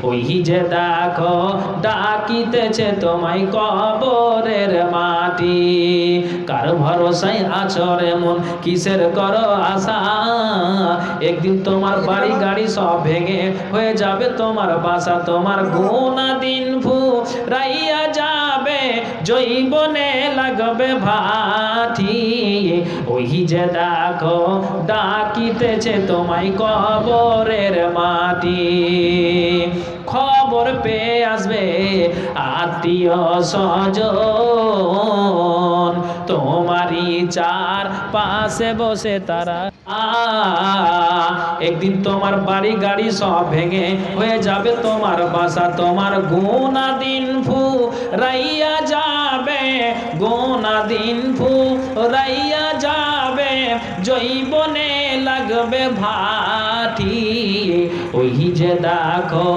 ওই যে দেখো ডাকিতেছে তোমায় কবরের মাটি। কার ভরসায় আছো রে মন, কিসের করো আশা? একদিন তোমার বাড়ি গাড়ি সব ভেঙে হয়ে যাবে তোমার বাসা। তোমার গোনা দিন ফুরাইয়া যাবে, জৈবনে লাগবে ভাটি। ওই যে দেখো ডাকিতেছে তোমায় কবরের মাটি। খবর পেয়ে আসবে আত্মীয় স্বজন, তোমারই চার পাশে বসে তারা। একদিন তোমার বাড়ি গাড়ি সব ভেঙে হয়ে যাবে তোমার বাসা। তোমার গোনা দিন ফুরাইয়া যাবে, গোনা দিন ফুরাইয়া যাবে, জৈবনে লাগবে ভাটি। ওই যে দেখো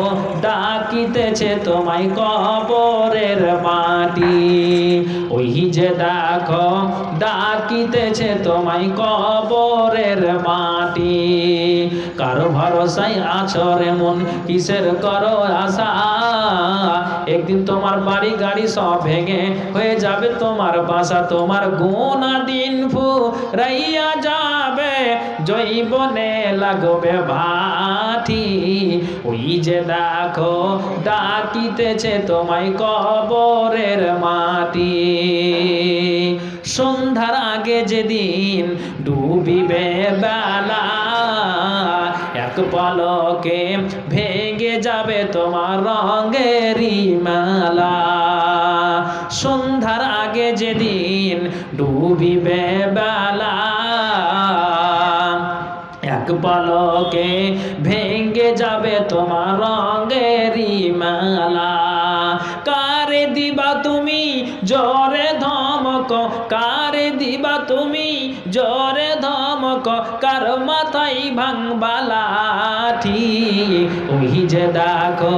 ডাকিতেছে তোমায় কবরের মাটি। ওই যে দেখো ডাকিতেছে তোমায় কবরের মাটি। কারো ভরসায় আছো রে মন, কিসের করো আশা? একদিন তোমার বাড়ি গাড়ি সব ভেঙে হয়ে যাবে তোমার বাসা। তোমার গোনা দিন ফুরাইয়া যাবে, জৈবনে লাগবে ভাটি। ওই যে দেখো ডাকিতেছে তোমায় কবরের মাটি। সন্ধ্যার আগে যেদিন ডুবিবে বেলা, এক পলকে ভেঙে যাবে তোমার রঙেরই মালা। সন্ধ্যার আগে যেদিন ডুবিবে বেলা, এক পলকে ভেঙে যাবে তোমার রঙেরই মালা। কারে দিবা তুমি জোরে ধমক, কারে দিবা তুমি জোরে ধমক, কার মাথায় ভাঙবা লাঠি। ওই যে দেখো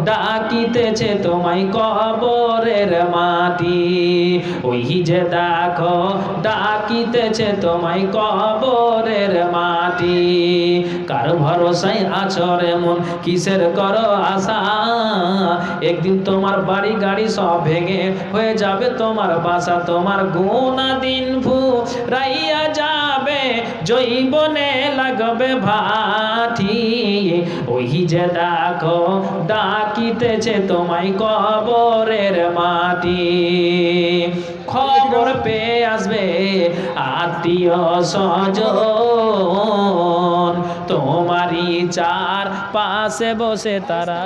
ডাকিতেছে তোমায় কবরের মাটি। ওই যে দেখো ডাকিতেছে তোমায় কবরের মাটি। কার ভরসায় আছো রে মন, কিসের করো আশা? একদিন তোমার বাড়ি গাড়ি সব ভেঙে হয়ে যাবে তোমার বাসা। তোমার গোনা দিন ফুরাইয়া যাবে, জৈবনে লাগবে ভাটি। ওই যে দেখো ডাকিতেছে তোমায় কবরের মাটি। খবর পেয়ে আসবে আত্মীয় স্বজন, তোমারই চার পাশে বসে তারা।